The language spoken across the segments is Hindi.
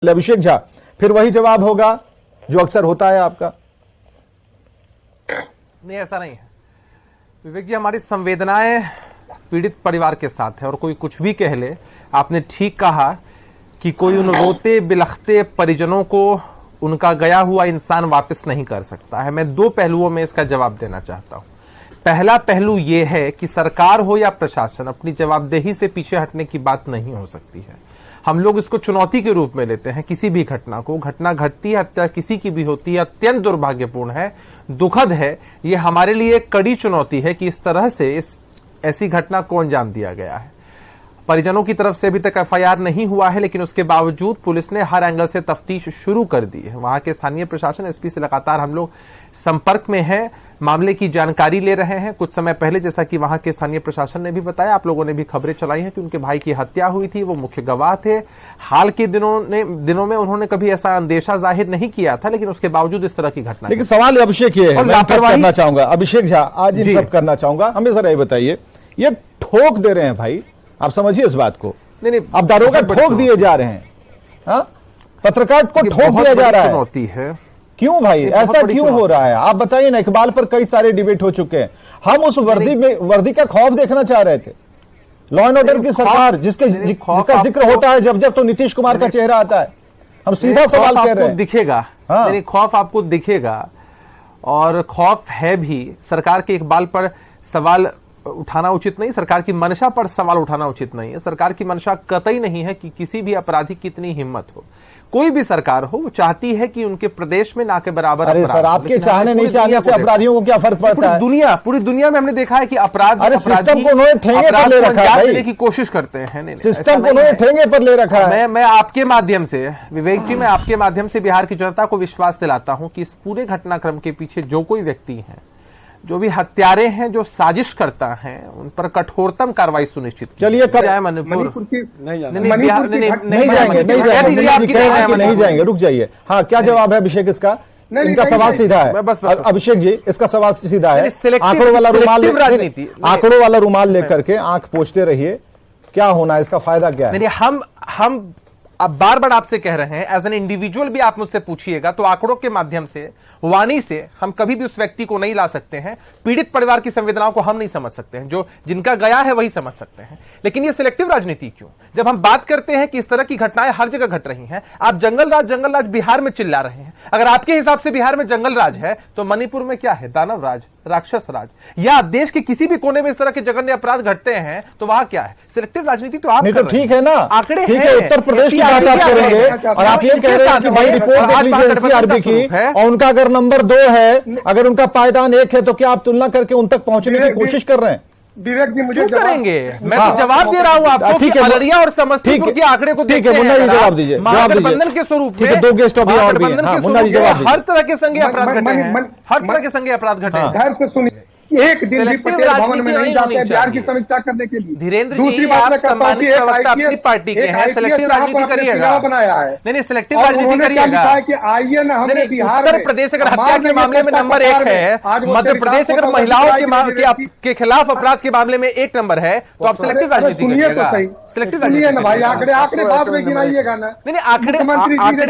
अभिषेक झा, फिर वही जवाब होगा जो अक्सर होता है आपका? नहीं, ऐसा नहीं है विवेक जी। हमारी संवेदनाएं पीड़ित परिवार के साथ है और कोई कुछ भी कह ले। आपने ठीक कहा कि कोई उन रोते बिलखते परिजनों को उनका गया हुआ इंसान वापस नहीं कर सकता है। मैं दो पहलुओं में इसका जवाब देना चाहता हूं। पहला पहलू यह है कि सरकार हो या प्रशासन अपनी जवाबदेही से पीछे हटने की बात नहीं हो सकती है। हम लोग इसको चुनौती के रूप में लेते हैं। किसी भी घटना को, घटना घटती है, हत्या किसी की भी होती है, अत्यंत दुर्भाग्यपूर्ण है, दुखद है। ये हमारे लिए एक कड़ी चुनौती है कि इस तरह से ऐसी घटना को अंजाम दिया गया है। परिजनों की तरफ से अभी तक एफआईआर नहीं हुआ है, लेकिन उसके बावजूद पुलिस ने हर एंगल से तफ्तीश शुरू कर दी है। वहां के स्थानीय प्रशासन एसपी से लगातार हम लोग संपर्क में हैं, मामले की जानकारी ले रहे हैं। कुछ समय पहले, जैसा कि वहां के स्थानीय प्रशासन ने भी बताया, आप लोगों ने भी खबरें चलाई हैं कि उनके भाई की हत्या हुई थी, वो मुख्य गवाह थे। हाल के दिनों में उन्होंने कभी ऐसा अंदेशा जाहिर नहीं किया था, लेकिन उसके बावजूद इस तरह की घटना। लेकिन सवाल अभिषेक ये है, मैं करना चाहूंगा अभिषेक झा, आज इंटरप्ट करना चाहूंगा। हमें जरा ये बताइए, ये ठोक दे रहे हैं भाई, आप समझिए इस बात को। नहीं, आप दारोगा ठोक दिए जा रहे हैं, हाँ? पत्रकार को ठोक दिया जा रहा है। क्यों भाई, ऐसा क्यों हो रहा है? आप बताइए ना। इकबाल पर कई सारे डिबेट हो चुके हैं। हम उस वर्दी का खौफ देखना चाह रहे थे। लॉ एंड ऑर्डर की सरकार जिसका जिक्र होता है जब तो नीतीश कुमार का चेहरा आता है। हम सीधा सवाल कह रहे हैं। दिखेगा, हाँ। खौफ आपको दिखेगा और खौफ है भी। सरकार के इकबाल पर सवाल उठाना उचित नहीं, सरकार की मंशा पर सवाल उठाना उचित नहीं है। सरकार की मंशा कतई नहीं है कि किसी भी अपराधी की इतनी हिम्मत हो। कोई भी सरकार हो, वो चाहती है कि उनके प्रदेश में ना के बराबर। अरे सर, आपके चाहने नहीं चाहने से अपराधियों को क्या फर्क पड़ता है? पूरी दुनिया में हमने देखा है कि अपराध, अरे सिस्टम को उन्होंने ठेंगे पर ले रखा है भाई। की कोशिश करते हैं। नहीं, सिस्टम को उन्होंने ठेंगे पर ले रखा है। मैं आपके माध्यम से विवेक जी, मैं आपके माध्यम से बिहार की जनता को विश्वास दिलाता हूं कि इस पूरे घटनाक्रम के पीछे जो कोई व्यक्ति है, जो भी हत्यारे हैं, जो साजिश करता है, उन पर कठोरतम कार्रवाई सुनिश्चित की जाए। मणिपुर नहीं जाएंगे, रुक जाइए। हाँ, क्या जवाब है अभिषेक इसका? इनका सवाल सीधा है। बस अभिषेक जी, इसका सवाल सीधा है। आंकड़ों वाला रुमाल लेकर के आंख पोंछते रहिए। क्या होना है, इसका फायदा क्या है? हम अब बार बार आपसे कह रहे हैं, एज एन इंडिविजुअल भी आप मुझसे पूछिएगा तो आंकड़ों के माध्यम से, वाणी से हम कभी भी उस व्यक्ति को नहीं ला सकते हैं। पीड़ित परिवार की संवेदनाओं को हम नहीं समझ सकते हैं। जो जिनका गया है वही समझ सकते हैं। लेकिन ये सिलेक्टिव राजनीति क्यों? जब हम बात करते हैं कि इस तरह की घटनाएं हर जगह घट रही हैं, आप जंगल राज बिहार में चिल्ला रहे हैं। अगर आपके हिसाब से बिहार में जंगल राज है, तो मणिपुर में क्या है? दानव राज, राक्षस राज। या देश के किसी भी कोने में इस तरह के जघन्य अपराध घटते हैं तो वहां क्या है? सिलेक्टिव राजनीति तो आप तो ठीक है ना, आंकड़े ठीक है। उत्तर प्रदेश की बात आप करेंगे और आप ये कह रहे हैं कि भाई रिपोर्ट देख लीजिए एनसीआरबी की, और उनका अगर नंबर 2 है, अगर उनका पायदान 1 है, तो क्या आप तुलना करके उन तक पहुंचने की कोशिश कर रहे हैं? विवेक जी, मुझे करेंगे, मैं तो जवाब दे रहा हूं आपको। ठीक है, अररिया और समस्तीपुर के आंकड़े को ठीक है, मुन्ना जी जवाब दीजिए। महागठबंधन के स्वरूप में 2 गेस्ट अभी और भी हैं। मुन्ना जी जवाब दीजिए। हर तरह के संज्ञेय अपराध घटे हैं, हर तरह के संज्ञेय अपराध घटे हैं। ध्यान से सुनिए, एक दिन भी पटेल भवन में नहीं जाते हैं बिहार की समीक्षा करने के लिए। धीरेन्द्र जी, दूसरी बात मैं करता हूं कि अपनी पार्टी के हैं, सिलेक्टिव राजनीति करिएगा। बनाया है, नहीं, सिलेक्टिव राजनीति करिएगा कि आइए ना हमें बिहार उत्तर प्रदेश अगर हत्या के मामले में नंबर 1 है, मध्य प्रदेश अगर महिलाओं के खिलाफ अपराध के मामले में 1 नंबर है, तो आप सिलेक्टिव राजनीति करिएगा। सिलेक्टिव राजनीति ना भाई, आंकड़े बाद में गिनाइएगा ना। नहीं, आंकड़े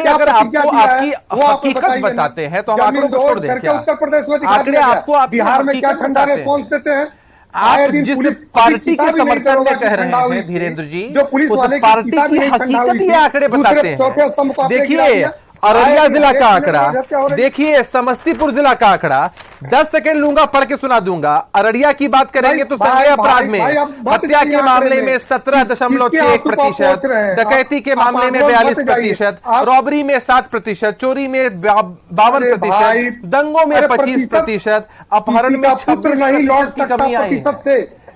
अगर आपको आपकी हकीकत बताते हैं तो हम आंकड़ों को छोड़ दें क्या? उत्तर प्रदेश में आंकड़े आपको बिहार में क्या ठंडा रिस्पॉन्स देते हैं? आप जिस पार्टी के समर्थन में कह रहे हैं धीरेन्द्र जी, उस पार्टी की हकीकत ये आंकड़े बताते हैं। देखिए अररिया जिला का आंकड़ा, देखिए समस्तीपुर जिला का आंकड़ा। 10 सेकंड लूंगा, पढ़ के सुना दूंगा। अररिया की बात करेंगे तो संज्ञेय अपराध में हत्या के मामले में 17.6%, डकैती के मामले में 42%, रॉबरी में 7%, चोरी में 52%, दंगों में 25%, अपहरण में 26% की कमी आई है।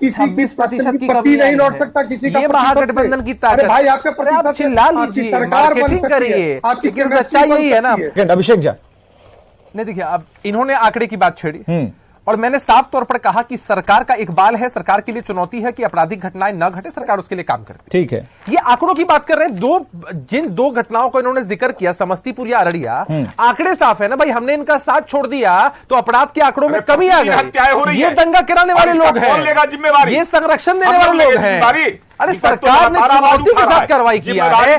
26% की कमी नहीं लौट सकता किसी का। ये महागठबंधन की ताकत। भाई आपके आप चिल्ला लीजिए, मार्केटिंग करिए, लेकिन सच्चाई यही है ना। अभिषेक झा, नहीं, देखिए अब इन्होंने आंकड़े की बात छेड़ी और मैंने साफ तौर पर कहा कि सरकार का इकबाल है, सरकार के लिए चुनौती है कि आपराधिक घटनाएं न घटे, सरकार उसके लिए काम करे। ठीक है, ये आंकड़ों की बात कर रहे हैं। जिन दो घटनाओं को इन्होंने जिक्र किया, समस्तीपुर या अररिया, आंकड़े साफ है ना भाई, हमने इनका साथ छोड़ दिया तो अपराध के आंकड़ों में कमी आ गई। ये दंगा कराने वाले लोग हैं, ये संरक्षण देने वाले लोग हैं। अरे सरकार ने चुनौती के साथ कार्रवाई किया है।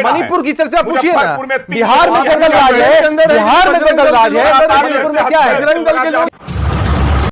मणिपुर की चर्चा पूछिए ना, बिहार में जंगल राज है, बिहार में जंगल राज है, मणिपुर में क्या है?